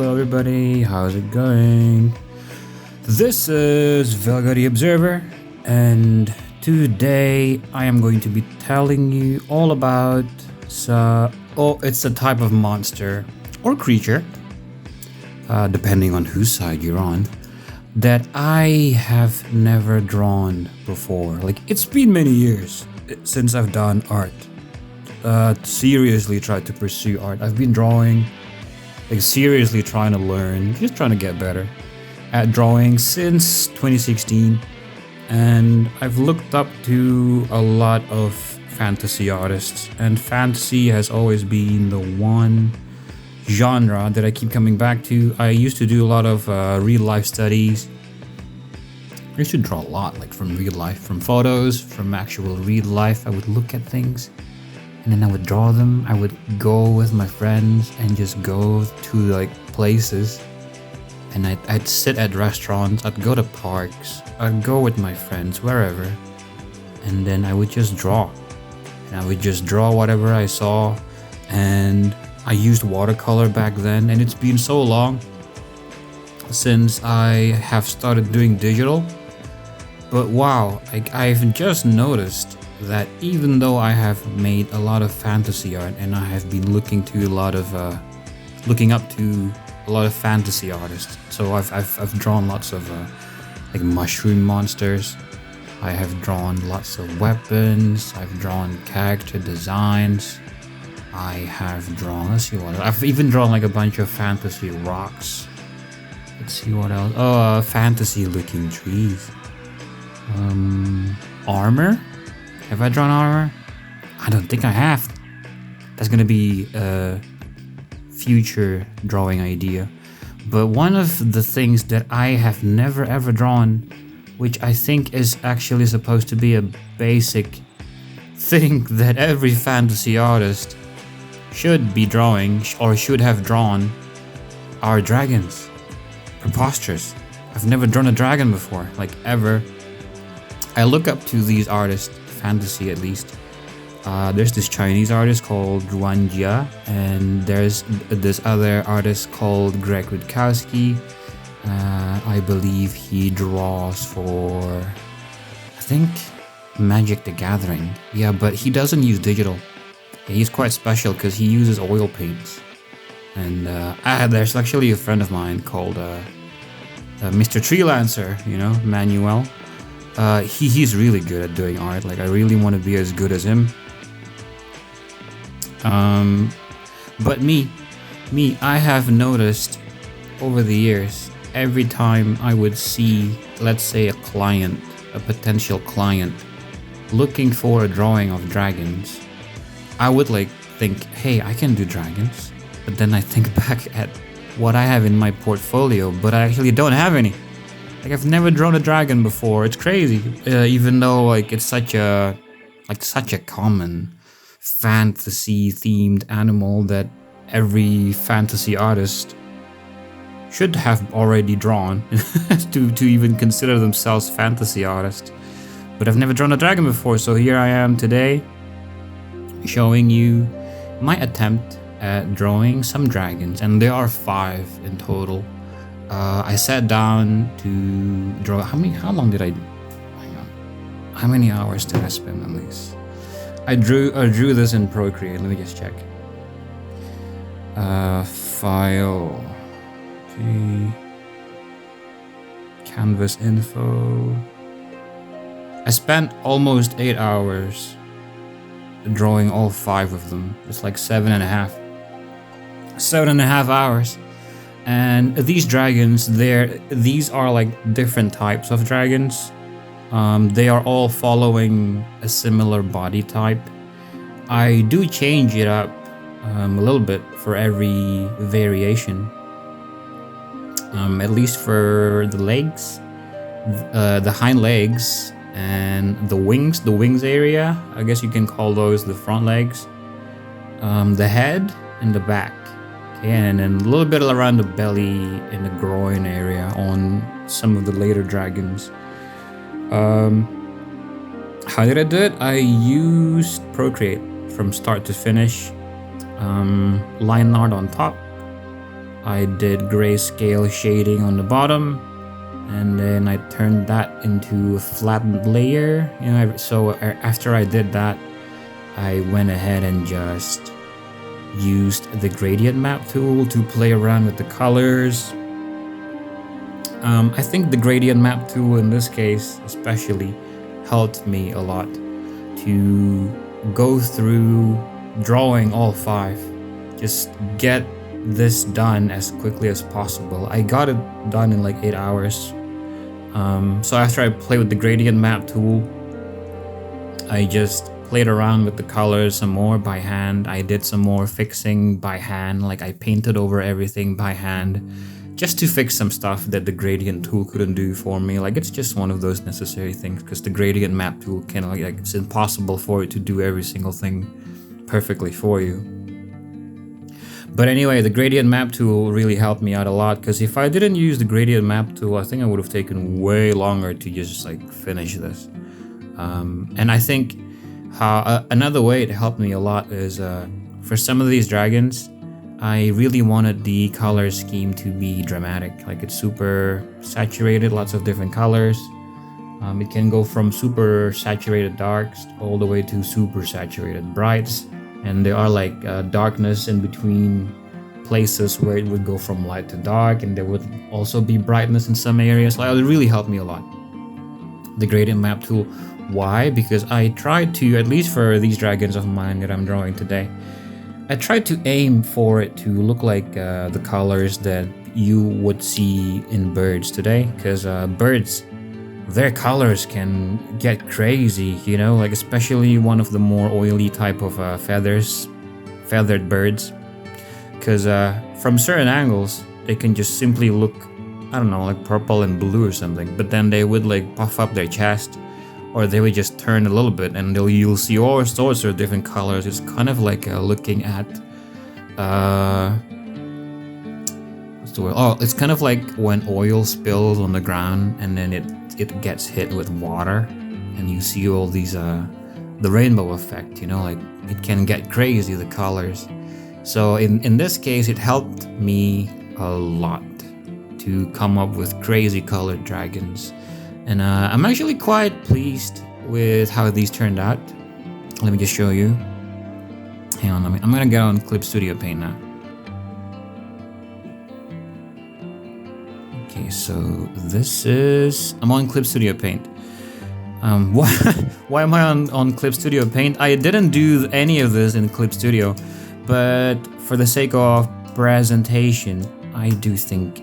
Hello everybody, how's it going? This is Velgari Observer, and today I am going to be telling you all about it's a type of monster or creature, depending on whose side you're on, that I have never drawn before. Like, it's been many years since I've done art. Seriously tried to pursue art. I've been drawing, like seriously trying to learn, just trying to get better at drawing since 2016. And I've looked up to a lot of fantasy artists, and fantasy has always been the one genre that I keep coming back to. I used to do a lot of real life studies. I used to draw a lot, like from real life, from photos, from actual real life. I would look at things and then I would draw them. I would go with my friends and just go to like places, and I'd sit at restaurants, I'd go to parks, I'd go with my friends, wherever, and then I would just draw. And I would just draw whatever I saw, and I used watercolor back then, and it's been so long since I have started doing digital. But wow, I've just noticed that even though I have made a lot of fantasy art, and I have been looking up to a lot of fantasy artists, so I've drawn lots of like mushroom monsters. I have drawn lots of weapons. I've drawn character designs. I have drawn, let's see what else. I've even drawn like a bunch of fantasy rocks. Let's see what else. Oh, fantasy looking trees. Armor? Have I drawn armor? I don't think I have. That's gonna be a future drawing idea. But one of the things that I have never ever drawn, which I think is actually supposed to be a basic thing that every fantasy artist should be drawing or should have drawn, are dragons. Preposterous. I've never drawn a dragon before, like ever. I look up to these artists, fantasy at least. There's this Chinese artist called Runge, and there's this other artist called Greg Witkowski. I believe he draws for, I think, Magic the Gathering. Yeah, but he doesn't use digital. He's quite special because he uses oil paints. And there's actually a friend of mine called Mr. Treelancer, Manuel. He's really good at doing art. Like, I really want to be as good as him. But me, I have noticed over the years, every time I would see, let's say, a potential client looking for a drawing of dragons, I would think, hey, I can do dragons. But then I think back at what I have in my portfolio, but I actually don't have any. Like, I've never drawn a dragon before. It's crazy. Even though it's such a common fantasy themed animal that every fantasy artist should have already drawn to even consider themselves fantasy artists. But I've never drawn a dragon before, so here I am today showing you my attempt at drawing some dragons, and there are 5 in total. I sat down to draw. How long did I? Hang on. How many hours did I spend on this? I drew this in Procreate. Let me just check. File. Okay. Canvas info. I spent almost 8 hours drawing all 5 of them. It's like 7.5 hours. And these dragons, these are like different types of dragons. They are all following a similar body type. I do change it up a little bit for every variation. At least for the legs, the hind legs, and the wings area. I guess you can call those the front legs. The head and the back. And then a little bit around the belly and the groin area on some of the later dragons. How did I do it? I used Procreate from start to finish. Line art on top, I did grayscale shading on the bottom, and then I turned that into a flattened layer. So after I did that, I went ahead and just used the gradient map tool to play around with the colors. I think the gradient map tool in this case especially helped me a lot to go through drawing all 5. Just get this done as quickly as possible. I got it done in like 8 hours. So after I played with the gradient map tool, I just played around with the colors some more by hand. I did some more fixing by hand, like I painted over everything by hand just to fix some stuff that the gradient tool couldn't do for me. Like, it's just one of those necessary things, because the gradient map tool can, like, it's impossible for it to do every single thing perfectly for you. But anyway, the gradient map tool really helped me out a lot, because if I didn't use the gradient map tool, I think I would have taken way longer to just like finish this. And I think how another way it helped me a lot is for some of these dragons, I really wanted the color scheme to be dramatic. Like, it's super saturated, lots of different colors. It can go from super saturated darks all the way to super saturated brights. And there are like darkness in between places where it would go from light to dark, and there would also be brightness in some areas. Like, it really helped me a lot, the gradient map tool. Why? Because I tried to, at least for these dragons of mine that I'm drawing today, I tried to aim for it to look like the colors that you would see in birds today, because birds, their colors can get crazy, you know, like especially one of the more oily type of feathered birds, because from certain angles they can just simply look, I don't know, like purple and blue or something, but then they would like puff up their chest, or they would just turn a little bit and you'll see all sorts of different colors. It's kind of like looking at what's the word? Oh, it's kind of like when oil spills on the ground and then it gets hit with water, and you see all these the rainbow effect, you know, like it can get crazy, the colors. So in this case, it helped me a lot to come up with crazy colored dragons. And I'm actually quite pleased with how these turned out. Let me just show you. Hang on, I'm gonna get on Clip Studio Paint now. Okay, so this is, I'm on Clip Studio Paint. Why am I on Clip Studio Paint? I didn't do any of this in Clip Studio, but for the sake of presentation, I do think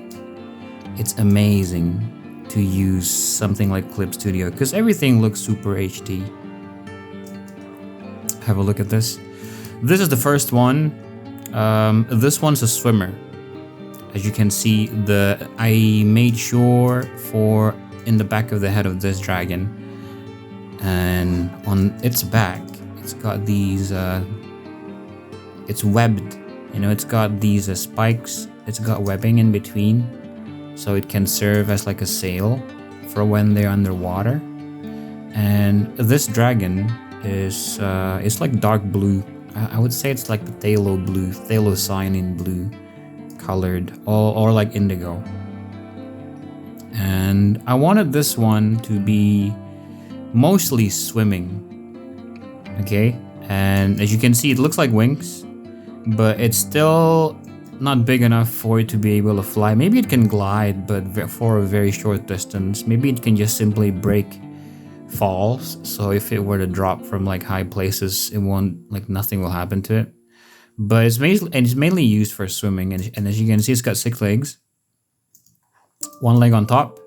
it's amazing to use something like Clip Studio, because everything looks super HD. Have a look at this. This is the first one. This one's a swimmer. As you can see, I made sure for in the back of the head of this dragon, and on its back, it's got these. It's webbed. You know, it's got these spikes. It's got webbing in between, so it can serve as like a sail for when they're underwater. And this dragon is it's like dark blue. I would say it's like the phthalo blue, phthalocyanin blue colored, or like indigo. And I wanted this one to be mostly swimming. Okay, and as you can see, it looks like wings, but it's still not big enough for it to be able to fly. Maybe it can glide, but for a very short distance. Maybe it can just simply break falls, so if it were to drop from like high places, it won't, like, nothing will happen to it. But it's mainly used for swimming, and as you can see, it's got 6 legs, 1 leg on top,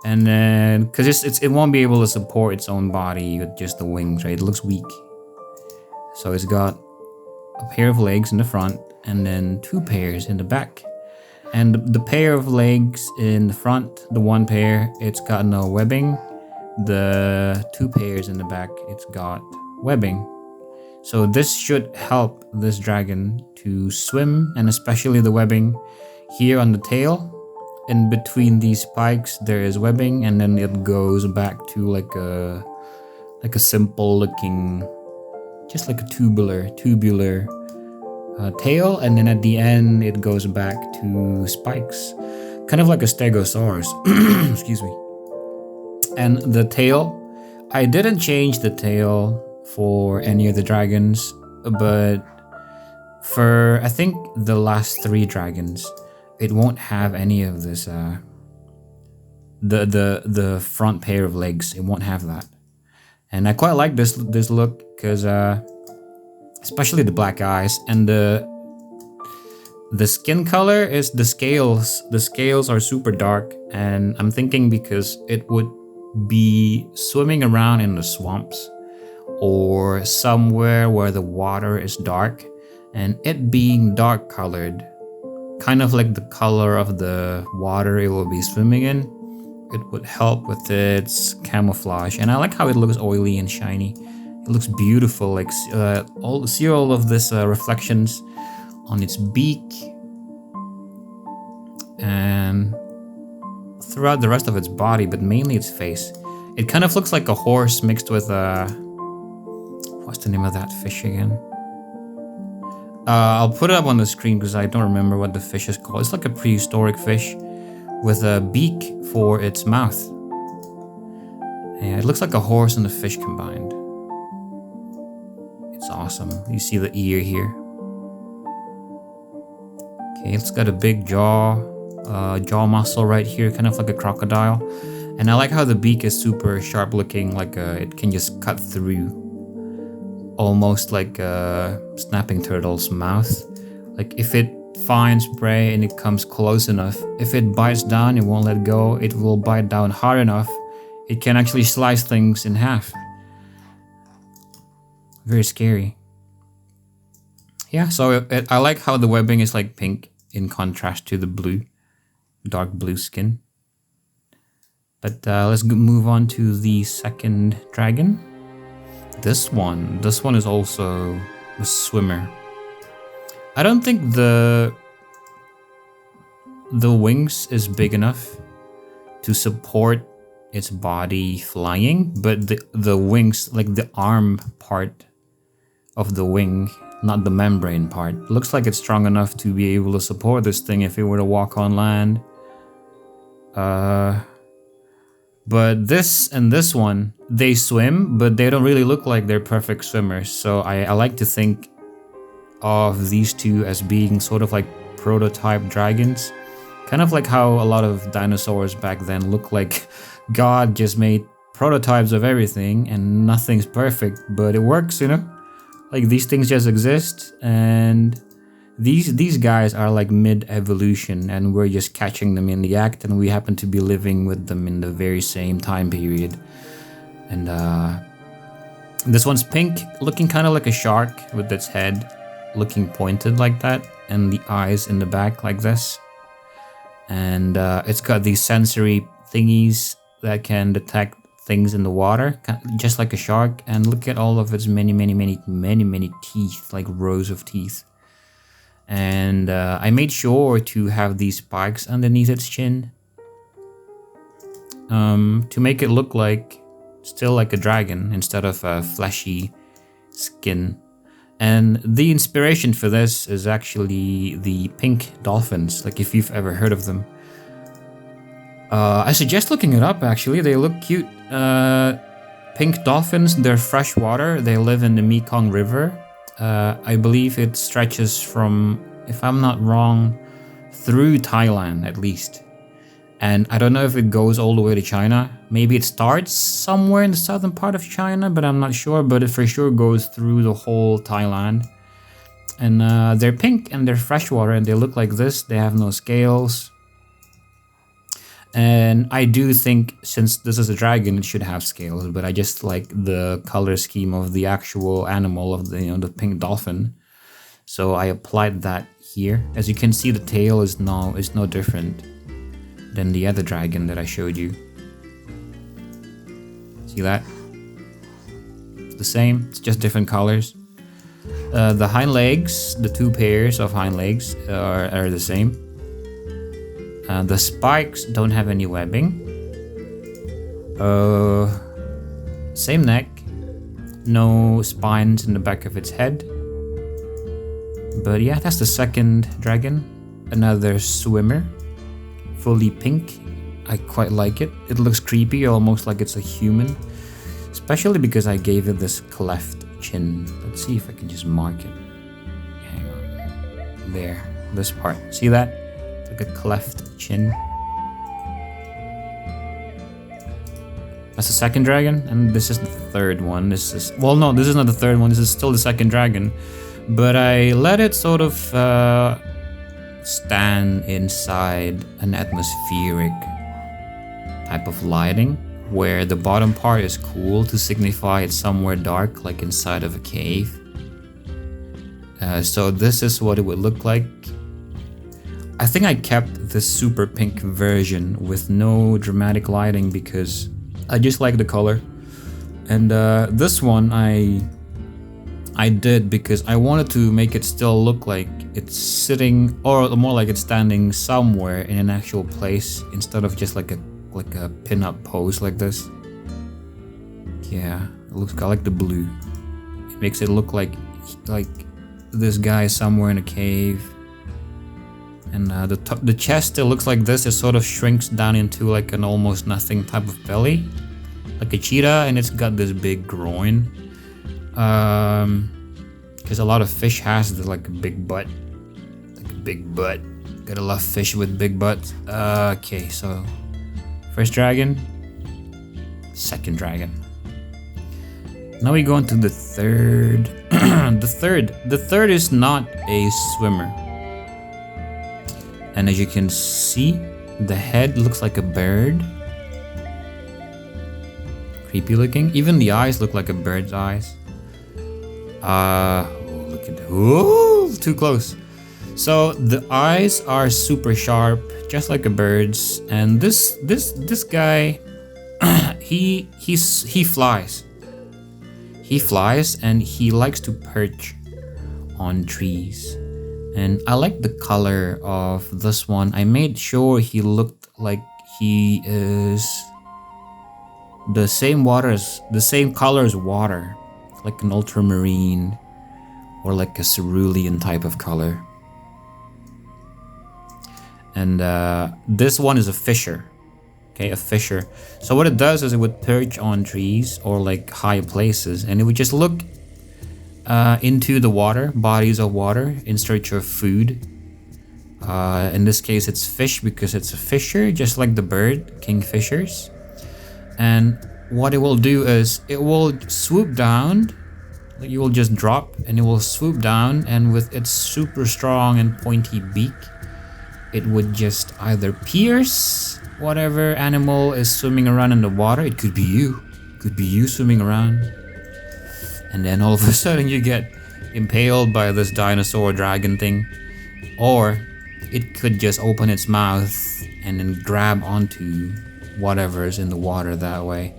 and then because it won't be able to support its own body with just the wings, right? It looks weak, so it's got a pair of legs in the front and then 2 pairs in the back. And the pair of legs in the front, the 1 pair, it's got no webbing. The 2 pairs in the back, it's got webbing. So this should help this dragon to swim, and especially the webbing here on the tail. In between these spikes, there is webbing, and then it goes back to like a simple looking, just like a tubular tail, and then at the end it goes back to spikes, kind of like a stegosaurus. Excuse me. And the tail, I didn't change the tail for any of the dragons, but for I think the last 3 dragons, it won't have any of this. The front pair of legs, it won't have that, and I quite like this look because especially the black eyes and the skin color is the scales. The scales are super dark, and I'm thinking because it would be swimming around in the swamps or somewhere where the water is dark, and it being dark colored, kind of like the color of the water it will be swimming in, it would help with its camouflage. And I like how it looks oily and shiny. It looks beautiful, like see all of this reflections on its beak and throughout the rest of its body, but mainly its face. It kind of looks like a horse mixed with what's the name of that fish again? I'll put it up on the screen because I don't remember what the fish is called. It's like a prehistoric fish with a beak for its mouth. Yeah, it looks like a horse and a fish combined. It's awesome. You see the ear here. Okay, it's got a big jaw muscle right here, kind of like a crocodile. And I like how the beak is super sharp looking, like it can just cut through. Almost like a snapping turtle's mouth. Like if it finds prey and it comes close enough, if it bites down, it won't let go. It will bite down hard enough, it can actually slice things in half. Very scary. Yeah, so I like how the webbing is like pink in contrast to the blue, dark blue skin. But let's move on to the second dragon. This one is also a swimmer. I don't think the wings is big enough to support its body flying, but the wings, like the arm part of the wing, not the membrane part, looks like it's strong enough to be able to support this thing if it were to walk on land. But this and this one, they swim, but they don't really look like they're perfect swimmers. So I like to think of these two as being sort of like prototype dragons. Kind of like how a lot of dinosaurs back then looked like God just made prototypes of everything and nothing's perfect, but it works, you know? Like these things just exist, and these guys are like mid-evolution, and we're just catching them in the act, and we happen to be living with them in the very same time period. And this one's pink, looking kind of like a shark with its head looking pointed like that, and the eyes in the back like this. And it's got these sensory thingies that can detect things in the water, just like a shark. And look at all of its many teeth, like rows of teeth. And I made sure to have these spikes underneath its chin to make it look like still like a dragon instead of a fleshy skin. And the inspiration for this is actually the pink dolphins, like if you've ever heard of them. I suggest looking it up, actually. They look cute. Pink dolphins, they're freshwater. They live in the Mekong River. I believe it stretches from, if I'm not wrong, through Thailand at least. And I don't know if it goes all the way to China. Maybe it starts somewhere in the southern part of China, but I'm not sure. But it for sure goes through the whole Thailand. And they're pink and they're freshwater and they look like this. They have no scales. And I do think, since this is a dragon, it should have scales, but I just like the color scheme of the actual animal of the, the pink dolphin. So I applied that here. As you can see, the tail is no different than the other dragon that I showed you. See that? It's the same, it's just different colors. The hind legs, the two pairs of hind legs are the same. The spikes don't have any webbing. Same neck. No spines in the back of its head. But yeah, that's the second dragon. Another swimmer, fully pink. I quite like it. It looks creepy, almost like it's a human. Especially because I gave it this cleft chin. Let's see if I can just mark it. Hang on. There, this part. See that? It's like a cleft chin. That's the second dragon, and this is the third one. This is, well, no, this is not the third one. This is still the second dragon. But I let it sort of stand inside an atmospheric type of lighting, where the bottom part is cool to signify it's somewhere dark, like inside of a cave. So this is what it would look like. I think I kept the super pink version with no dramatic lighting because I just like the color. And this one I did because I wanted to make it still look like it's sitting, or more like it's standing somewhere in an actual place instead of just like a pin-up pose like this. Yeah, it looks, I like the blue. It makes it look like this guy is somewhere in a cave. And the chest still looks like this. It sort of shrinks down into like an almost nothing type of belly, like a cheetah, and it's got this big groin. Because a lot of fish has like a big butt, Gotta love fish with big butts. Okay, so first dragon, second dragon. Now we go into the third. The third is not a swimmer, and as you can see, the head looks like a bird. Creepy looking. Even the eyes look like a bird's eyes. Look at that. Ooh, too close. So the eyes are super sharp, just like a bird's. And this guy, he flies. He flies and he likes to perch on trees. And I like the color of this one. I made sure he looked like he is the same color as water, like an ultramarine or like a cerulean type of color. And this one is a fisher. Okay, a fisher. So what it does is it would perch on trees or like high places, and it would just look into the water, bodies of water, in search of food. In this case, it's fish because it's a fisher, just like the bird, kingfishers. And what it will do is it will swoop down. Like you will just drop, and it will swoop down, and with its super strong and pointy beak, it would just either pierce whatever animal is swimming around in the water. It could be you swimming around, and then all of a sudden you get impaled by this dinosaur dragon thing. Or it could just open its mouth and then grab onto whatever is in the water that way.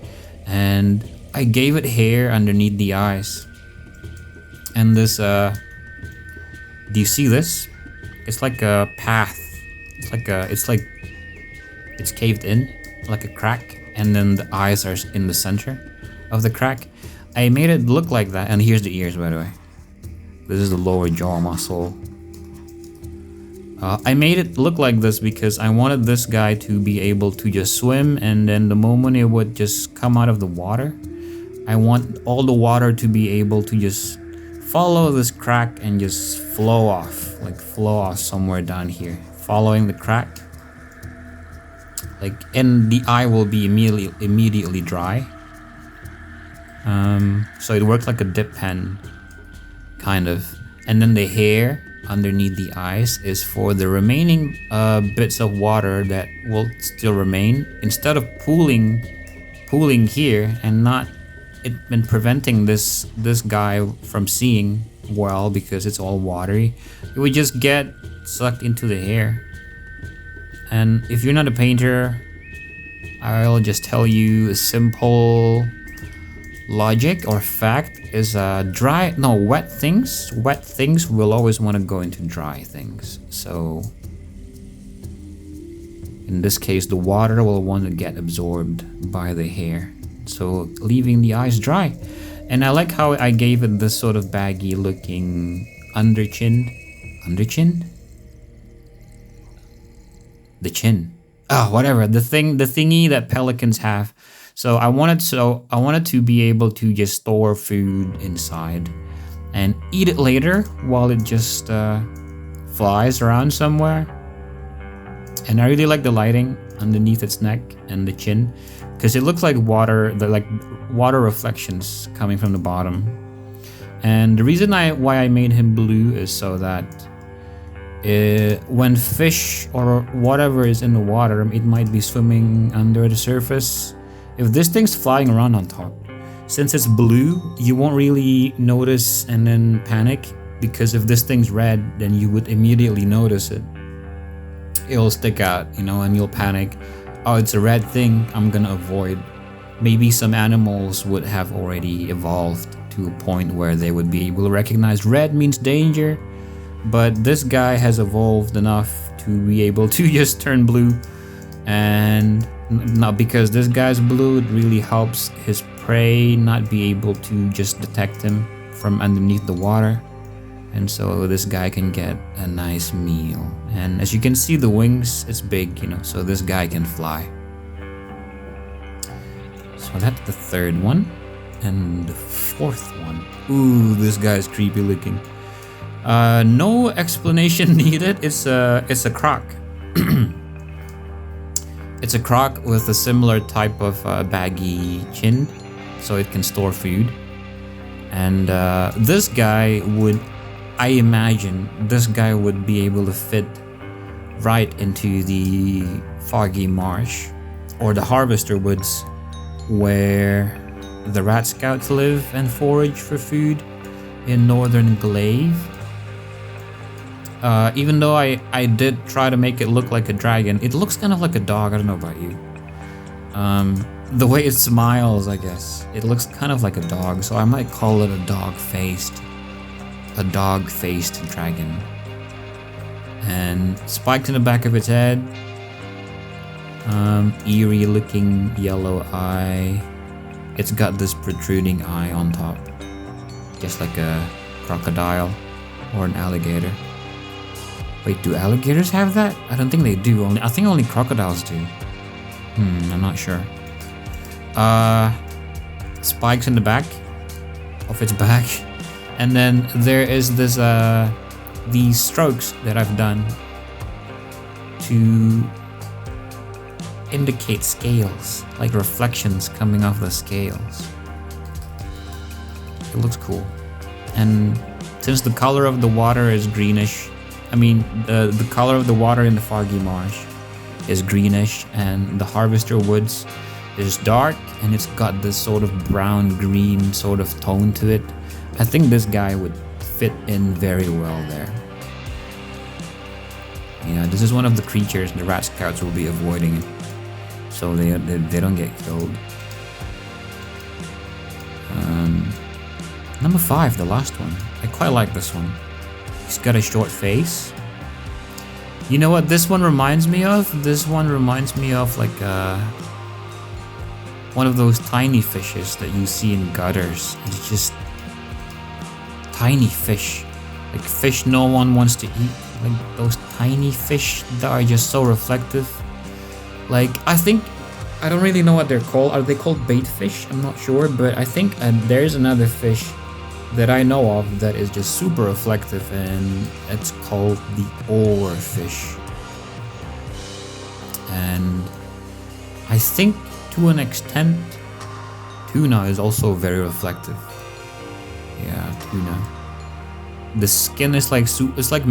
And I gave it hair underneath the eyes. And this, do you see this? It's like a path. It's caved in, like a crack, and then the eyes are in the center of the crack. I made it look like that, and here's the ears, by the way. This is the lower jaw muscle. I made it look like this because I wanted this guy to be able to just swim, and then the moment it would just come out of the water, I want all the water to be able to just follow this crack and just flow off somewhere down here, following the crack. And the eye will be immediately dry. So it works like a dip pen, kind of. And then the hair underneath the eyes is for the remaining bits of water that will still remain. Instead of pooling here and preventing this guy from seeing well because it's all watery, it would just get sucked into the hair. And if you're not a painter, I'll just tell you a simple logic or fact is wet things will always want to go into dry things. So in this case, the water will want to get absorbed by the hair, so leaving the eyes dry. And I like how I gave it this sort of baggy looking under chin. Under chin? The chin. Oh, whatever. The thingy that pelicans have. So I wanted to be able to just store food inside and eat it later while it just flies around somewhere. And I really like the lighting underneath its neck and the chin, because it looks like water, water reflections coming from the bottom. And the reason why I made him blue is so that when fish or whatever is in the water, it might be swimming under the surface. If this thing's flying around on top, since it's blue, you won't really notice and then panic, because if this thing's red, then you would immediately notice it. It'll stick out, and you'll panic. Oh, it's a red thing, I'm gonna avoid. Maybe some animals would have already evolved to a point where they would be able to recognize red means danger, but this guy has evolved enough to be able to just turn blue. And not because this guy's blue, it really helps his prey not be able to just detect him from underneath the water. And so this guy can get a nice meal. And as you can see, the wings, it's big, so this guy can fly. So that's the third one. And the fourth one. Ooh, this guy's creepy looking. No explanation needed. It's a croc. It's a croc with a similar type of baggy chin, so it can store food. And this guy would, I imagine, this guy would be able to fit right into the foggy marsh or the harvester woods where the rat scouts live and forage for food in northern Glaive. Even though I did try to make it look like a dragon, it looks kind of like a dog. I don't know about you. The way it smiles, I guess, it looks kind of like a dog, so I might call it a dog-faced dragon. And spikes in the back of its head, eerie looking yellow eye. It's got this protruding eye on top, just like a crocodile or an alligator. Wait, do alligators have that? I don't think they do. I think only crocodiles do. I'm not sure. Spikes in the back of its back. And then there is this these strokes that I've done to indicate scales, like reflections coming off the scales. It looks cool. And since the color of the water is greenish, the color of the water in the foggy marsh is greenish, and the harvester woods is dark, and it's got this sort of brown-green sort of tone to it. I think this guy would fit in very well there. This is one of the creatures the rat scouts will be avoiding, so they don't get killed. Number 5, the last one. I quite like this one. He's got a short face. You know what this one reminds me of? This one reminds me of like one of those tiny fishes that you see in gutters. It's just tiny fish. Like fish no one wants to eat. Like those tiny fish that are just so reflective. Like, I don't really know what they're called. Are they called bait fish? I'm not sure, but I think there's another fish that I know of that is just super reflective, and it's called the oarfish. And I think to an extent, tuna is also very reflective. Yeah, tuna. The skin is like it's like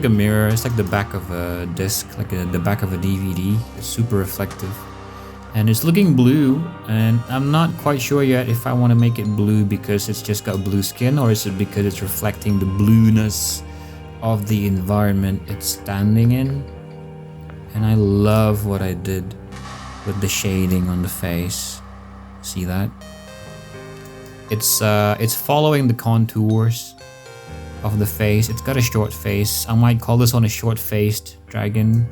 a mirror. It's like the back of a disc, like the back of a DVD. It's super reflective. And it's looking blue, and I'm not quite sure yet if I want to make it blue because it's just got blue skin, or is it because it's reflecting the blueness of the environment it's standing in. And I love what I did with the shading on the face. See that? It's following the contours of the face. It's got a short face. I might call this one a short-faced dragon,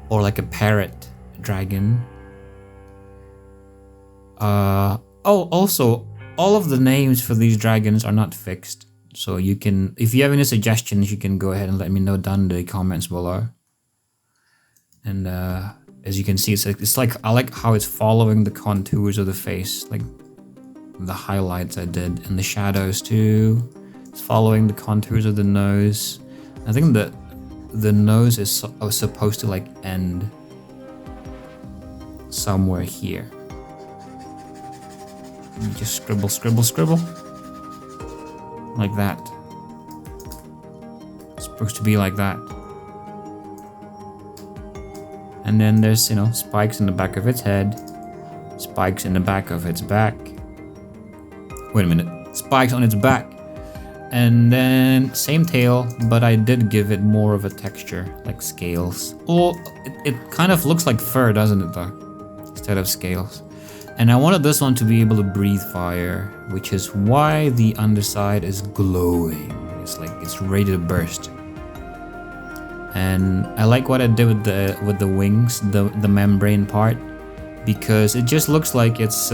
or like a parrot dragon. Also, all of the names for these dragons are not fixed. So you can, if you have any suggestions, you can go ahead and let me know down in the comments below. And as you can see, it's like I like how it's following the contours of the face, like the highlights I did, and the shadows too. It's following the contours of the nose. I think that the nose is supposed to like end somewhere here. You just scribble, scribble, scribble, like that. It's supposed to be like that. And then there's, you know, spikes in the back of its head, spikes in the back of its back. Wait a minute, spikes on its back. And then same tail, but I did give it more of a texture, like scales. Oh, it kind of looks like fur, doesn't it though? Instead of scales. And I wanted this one to be able to breathe fire, which is why the underside is glowing. It's like it's ready to burst. And I like what I did with the wings, the membrane part, because it just looks like it's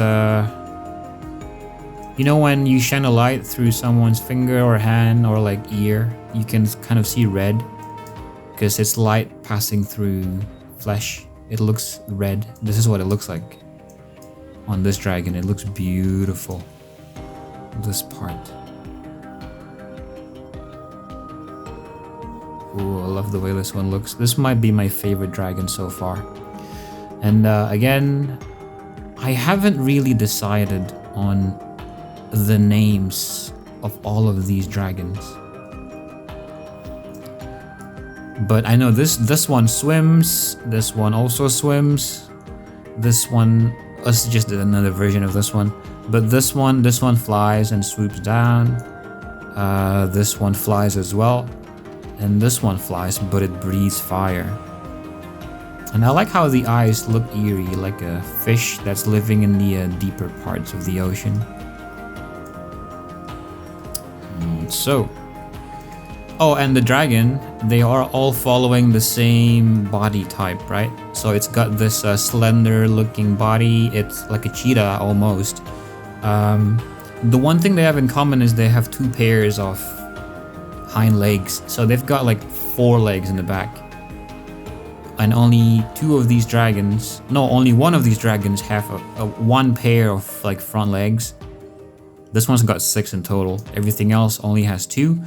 you know, when you shine a light through someone's finger or hand or like ear, you can kind of see red because it's light passing through flesh. It looks red. This is what it looks like on this dragon. It looks beautiful. This part. Ooh, I love the way this one looks. This might be my favorite dragon so far. And again, I haven't really decided on the names of all of these dragons, but I know this one swims, this one also swims, this one is just another version of this one, but this one flies and swoops down, this one flies as well, and this one flies but it breathes fire. And I like how the eyes look eerie, like a fish that's living in the deeper parts of the ocean. So, oh, and the dragon, they are all following the same body type, right? So it's got this slender looking body. It's like a cheetah almost. The one thing they have in common is they have 2 pairs of hind legs. So they've got like 4 legs in the back. And only 2 of these dragons, no, only one of these dragons have one pair of like front legs. This one's got 6 in total. Everything else only has 2,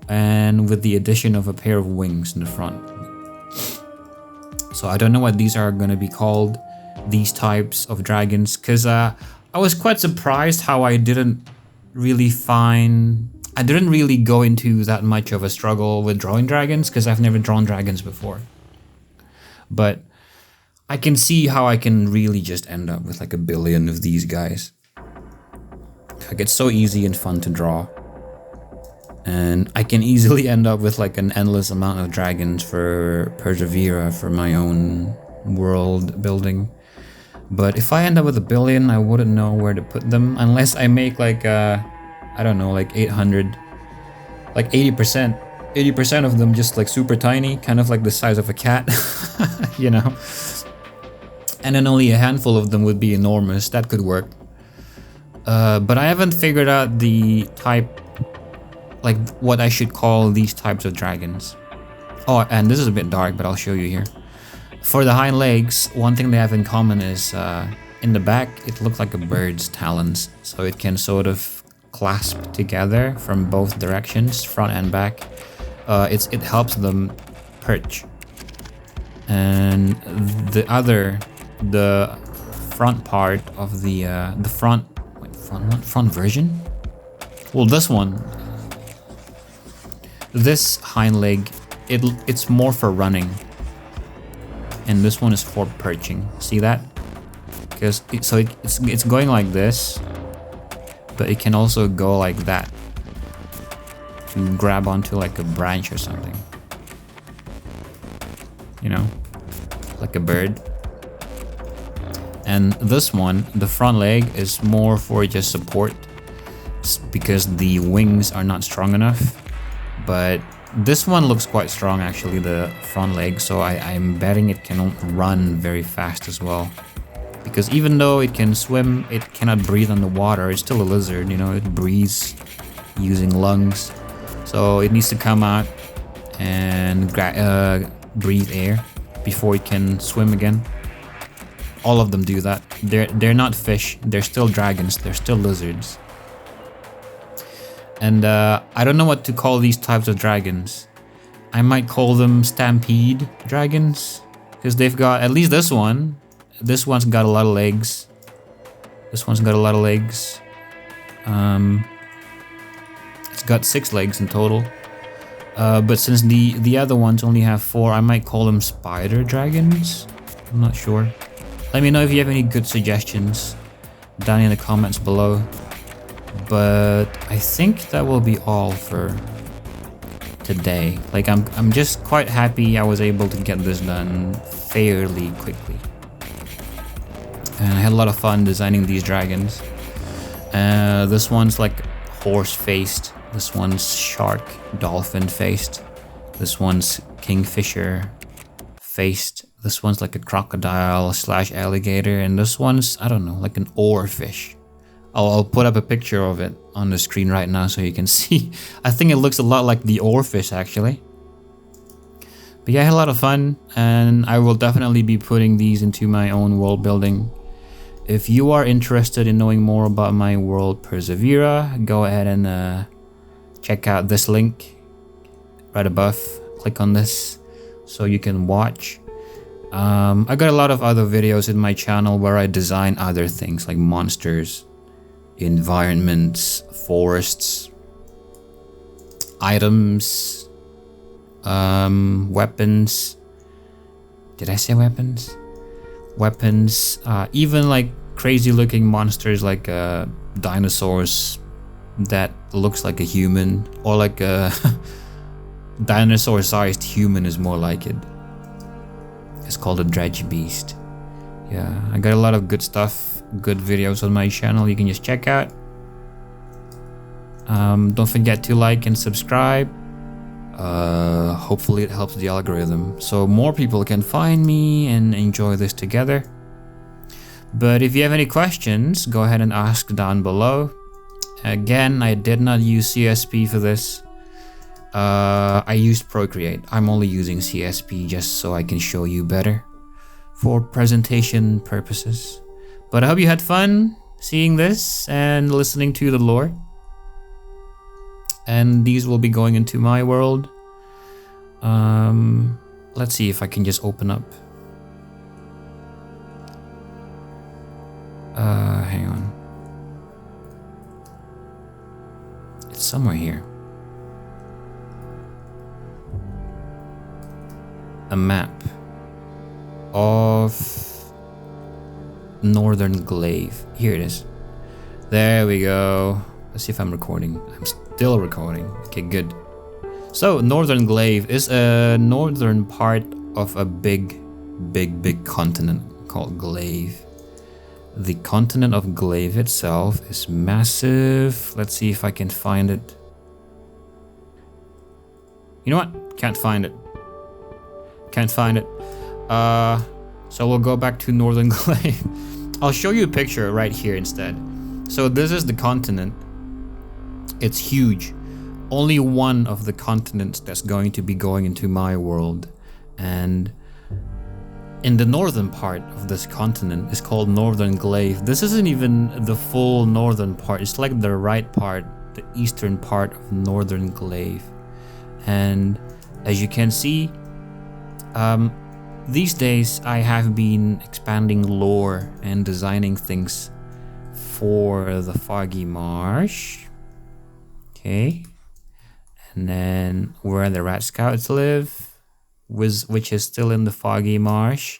and with the addition of a pair of wings in the front. So I don't know what these are going to be called, these types of dragons, because I was quite surprised how I didn't really go into that much of a struggle with drawing dragons, because I've never drawn dragons before. But I can see how I can really just end up with like a billion of these guys. Like, it's so easy and fun to draw, and I can easily end up with like an endless amount of dragons for Persevera for my own world building. But if I end up with a billion, I wouldn't know where to put them unless I make like I don't know, like 800, like 80% of them just like super tiny, kind of like the size of a cat, you know, and then only a handful of them would be enormous. That could work. But I haven't figured out the type, like what I should call these types of dragons. Oh, and this is a bit dark, but I'll show you here. For the hind legs, one thing they have in common is in the back, it looks like a bird's talons. So it can sort of clasp together from both directions, front and back. It helps them perch. And the front part of the front version? Well, this one, this hind leg, it's more for running, and this one is for perching. See that? Because it's going like this, but it can also go like that to grab onto like a branch or something, you know, like a bird. And this one, the front leg, is more for just support because the wings are not strong enough. But this one looks quite strong actually, the front leg, so I'm betting it can run very fast as well. Because even though it can swim, it cannot breathe underwater. It's still a lizard, you know, it breathes using lungs. So it needs to come out and breathe air before it can swim again. All of them do that. They're not fish. They're still dragons. They're still lizards. And I don't know what to call these types of dragons. I might call them stampede dragons, because they've got, at least this one. This one's got a lot of legs. This one's got a lot of legs. It's got 6 legs in total. But since the other ones only have 4, I might call them spider dragons. I'm not sure. Let me know if you have any good suggestions down in the comments below. But I think that will be all for today. Like, I'm just quite happy I was able to get this done fairly quickly. And I had a lot of fun designing these dragons. This one's like horse-faced. This one's shark, dolphin-faced. This one's kingfisher-faced. This one's like a crocodile / alligator. And this one's, I don't know, like an oarfish. I'll put up a picture of it on the screen right now so you can see. I think it looks a lot like the oarfish, actually. But yeah, I had a lot of fun, and I will definitely be putting these into my own world building. If you are interested in knowing more about my world Persevera, go ahead and check out this link right above. Click on this so you can watch. I got a lot of other videos in my channel where I design other things like monsters, environments, forests, items, weapons. Did I say weapons? Weapons, even like crazy looking monsters like dinosaurs that looks like a human, or like a dinosaur sized human is more like it. It's called a dredge beast. Yeah, I got a lot of good stuff, good videos on my channel you can just check out. Don't forget to like and subscribe. Hopefully it helps the algorithm so more people can find me and enjoy this together. But if you have any questions, go ahead and ask down below. Again, I did not use CSP for this. I used Procreate. I'm only using CSP just so I can show you better for presentation purposes. But I hope you had fun seeing this and listening to the lore. And these will be going into my world. Let's see if I can just open up. Hang on. It's somewhere here. A map of Northern Glaive. Here it is. There we go. Let's see if I'm recording. I'm still recording. Okay, good. So, Northern Glaive is a northern part of a big continent called Glaive. The continent of Glaive itself is massive. Let's see if I can find it. You know what? Can't find it. Can't find it. So we'll go back to Northern Glaive. I'll show you a picture right here instead. So this is the continent. It's huge. Only one of the continents that's going to be going into my world. And in the northern part of this continent is called Northern Glaive. This isn't even the full northern part. It's like the right part, the eastern part of Northern Glaive. And as you can see, these days I have been expanding lore and designing things for the Foggy Marsh. Okay. And then where the Rat Scouts live, which is still in the Foggy Marsh,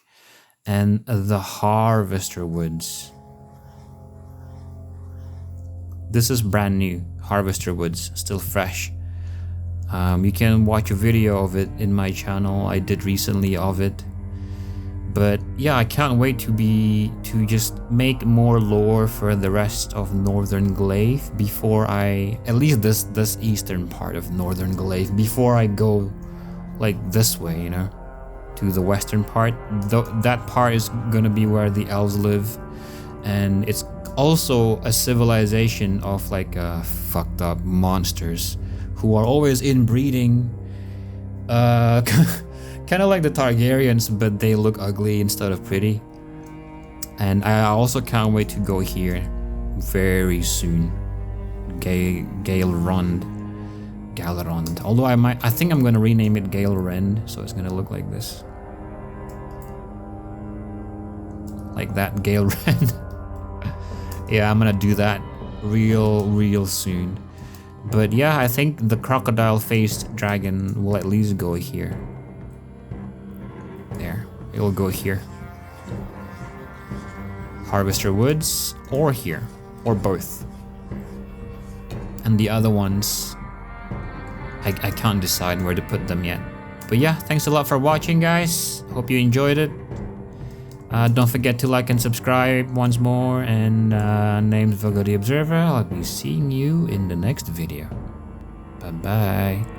and the Harvester Woods. This is brand new, Harvester Woods, still fresh. You can watch a video of it in my channel. I did recently of it. But yeah, I can't wait to just make more lore for the rest of Northern Glaive before at least this eastern part of Northern Glaive, before I go like this way, you know, to the western part. That part is gonna be where the elves live, and it's also a civilization of like fucked up monsters who are always inbreeding. Kind of like the Targaryens, but they look ugly instead of pretty. And I also can't wait to go here very soon. Gaelrond. Although I think I'm gonna rename it Gaelrend, so it's gonna look like this. Like that, Gaelrend. Yeah, I'm gonna do that real soon. But yeah, I think the crocodile-faced dragon will at least go here. There, it'll go here. Harvester Woods, or here, or both. And the other ones, I can't decide where to put them yet. But yeah, thanks a lot for watching, guys. Hope you enjoyed it. Don't forget to like and subscribe once more. And name's Vilgo the Observer. I'll be seeing you in the next video. Bye bye.